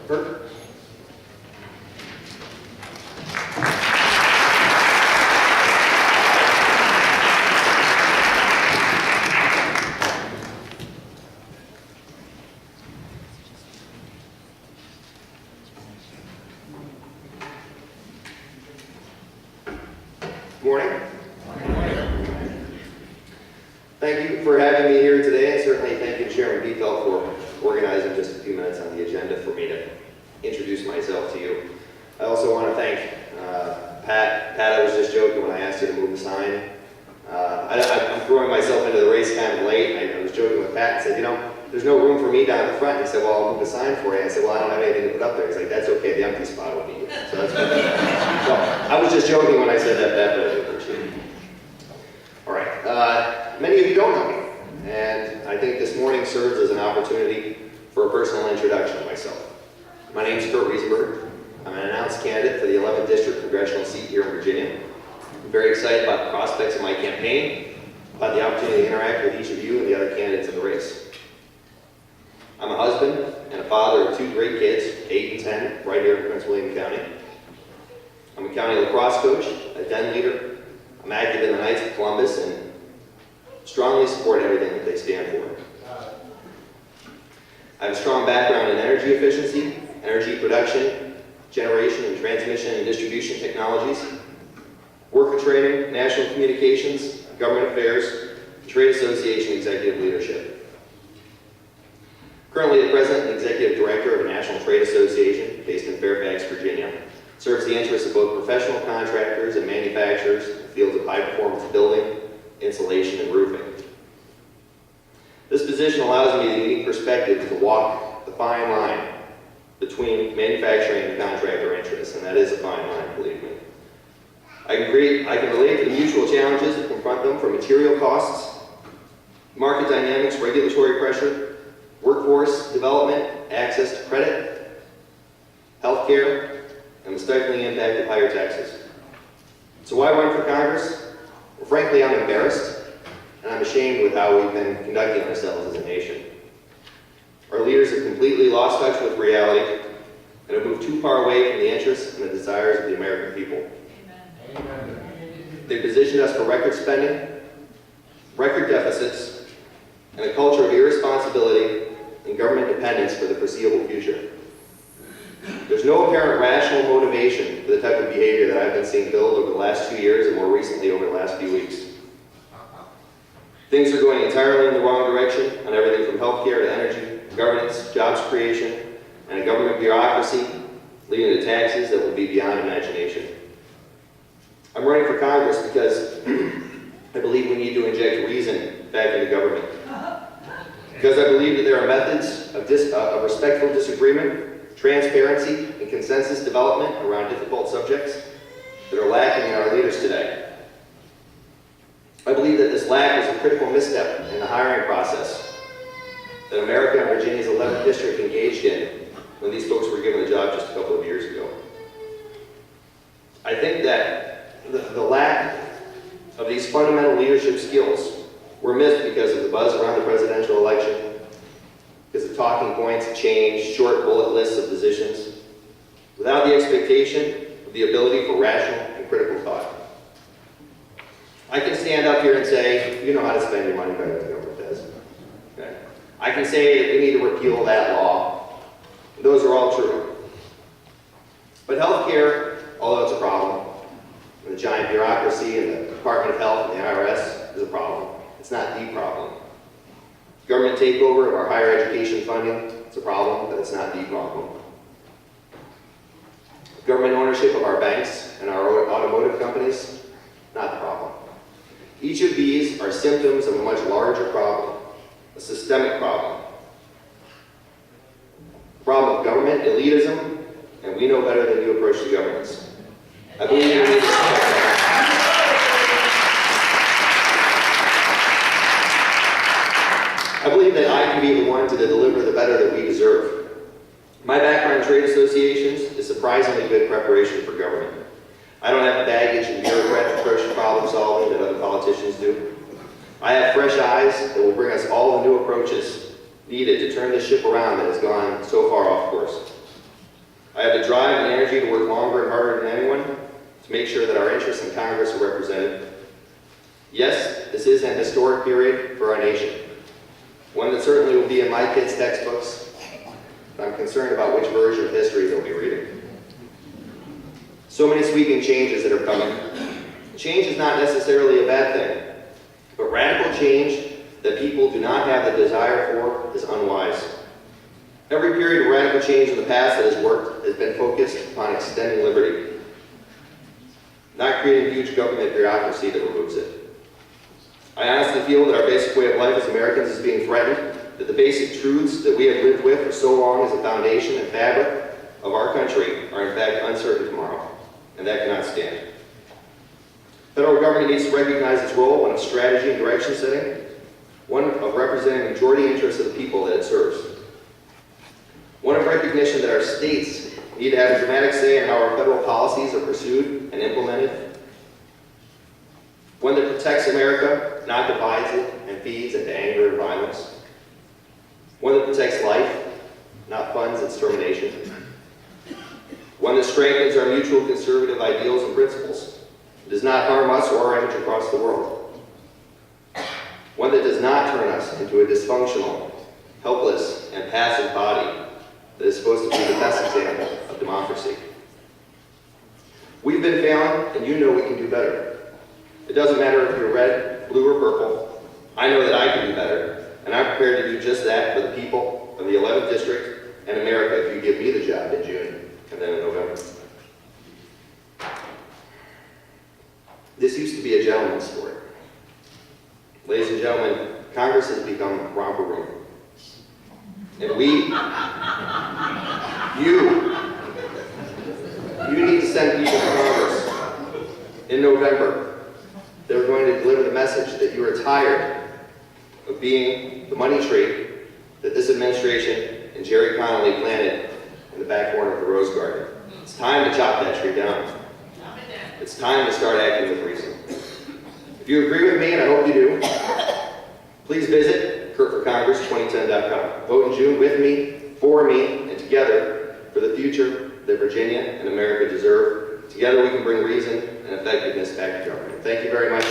Bert? Morning. Thank you for having me here today, and certainly thank you to Chairman Biefeld for organizing just a few minutes on the agenda for me to introduce myself to you. I also want to thank Pat. Pat, I was just joking when I asked you to move the sign. I'm throwing myself into the race kind of late. I was joking with Pat and said, you know, there's no room for me down at the front. He said, well, I'll move the sign for you. I said, well, I don't have anything to put up there. He's like, that's okay, the empty spot will be you. So that's good. So I was just joking when I said that, but I appreciate it. All right, many of you don't know me, and I think this morning serves as an opportunity for a personal introduction of myself. My name is Riesenberg. I'm an announced candidate for the 11th District Congressional seat here in Virginia. I'm very excited about the prospects of my campaign, about the opportunity to interact with each of you and the other candidates in the race. I'm a husband and a father of two great kids, 8 and 10, right here in Prince William County. I'm a county lacrosse coach, a den leader. I'm active in the Knights of Columbus and strongly support everything that they stand for. I have a strong background in energy efficiency, energy production, generation and transmission and distribution technologies, worker training, national communications, government affairs, trade association executive leadership. Currently the President and Executive Director of a national trade association based in Fairfax, Virginia. Serves the interests of both professional contractors and manufacturers in the fields of high-performance building, insulation, and roofing. This position allows me the unique perspective to walk the fine line between manufacturing and contractor interests, and that is a fine line, believe me. I can relate to the mutual challenges that confront them, from material costs, market dynamics, regulatory pressure, workforce development, access to credit, healthcare, and the stifling impact of higher taxes. So why run for Congress? Well, frankly, I'm embarrassed, and I'm ashamed with how we've been conducting ourselves as a nation. Our leaders have completely lost touch with reality and have moved too far away from the interests and the desires of the American people. Amen. They positioned us for record spending, record deficits, and a culture of irresponsibility and government dependence for the foreseeable future. There's no apparent rational motivation for the type of behavior that I've been seeing build over the last 2 years and more recently over the last few weeks. Things are going entirely in the wrong direction on everything from healthcare to energy, governance, jobs creation, and a government bureaucracy leading to taxes that will be beyond imagination. I'm running for Congress because I believe we need to inject reason back into government. Because I believe that there are methods of respectful disagreement, transparency, and consensus development around difficult subjects that are lacking in our leaders today. I believe that this lack was a critical misstep in the hiring process that America and Virginia's 11th District engaged in when these folks were given the job just a couple of years ago. I think that the lack of these fundamental leadership skills were missed because of the buzz around the presidential election, because of talking points, change, short bullet lists of positions, without the expectation of the ability for rational and critical thought. I can stand up here and say, you know how to spend your money better than the government does. Okay? I can say that we need to repeal that law. Those are all true. But healthcare, although it's a problem, and the giant bureaucracy and the Department of Health and the IRS is a problem. It's not the problem. Government takeover of our higher education funding, it's a problem, but it's not the problem. Government ownership of our banks and our automotive companies, not the problem. Each of these are symptoms of a much larger problem, a systemic problem. The problem of government elitism, and we know better than you approach the governance. I believe we need to respect that. I believe that I can be the one to deliver the better that we deserve. My background in trade associations is surprisingly good preparation for government. I don't have the baggage and bureaucratic approach to problem solving that other politicians do. I have fresh eyes that will bring us all the new approaches needed to turn this ship around that has gone so far off course. harder than anyone to make sure that our interests in Congress are represented. Yes, this is an historic period for our nation, one that certainly will be in my kids' textbooks, but I'm concerned about which version of history they'll be reading. So many sweeping changes that are coming. Change is not necessarily a bad thing, but radical change that people do not have the desire for is unwise. Every period of radical change in the past that has worked has been focused upon extending liberty, not creating huge government bureaucracy that removes it. I honestly feel that our basic way of life as Americans is being threatened, that the basic truths that we have lived with for so long as a foundation and fabric of our country are in fact uncertain tomorrow, and that cannot stand. Federal government needs to recognize its role, one of strategy and direction setting, one of representing the majority interests of the people that it serves, one of recognition that our states need to have a dramatic say in how our federal policies are pursued and implemented, one that protects America, not divides it and feeds into anger and violence, one that protects life, not funds its termination, one that strengthens our mutual conservative ideals and principles, does not harm us or our image across the world, one that does not turn us into a dysfunctional, helpless, and passive body that is supposed to be the best example of democracy. We've been failing, and you know we can do better. It doesn't matter if you're red, blue, or purple. I know that I can do better, and I'm prepared to do just that for the people of the 11th District and America if you give me the job in June and then in November. This used to be a gentleman's sport. Ladies and gentlemen, Congress has become a romper room. And you need to send people to Congress in November. They're going to deliver the message that you are tired of being the money tree that this administration and Jerry Connolly planted in the back corner of the Rose Garden. It's time to chop that tree down. It's time to start acting with reason. If you agree with me, and I hope you do, please visit CurtForCongress2010.com. Vote in June with me, for me, and together for the future that Virginia and America deserve. Together we can bring reason and effectiveness back to government. Thank you very much.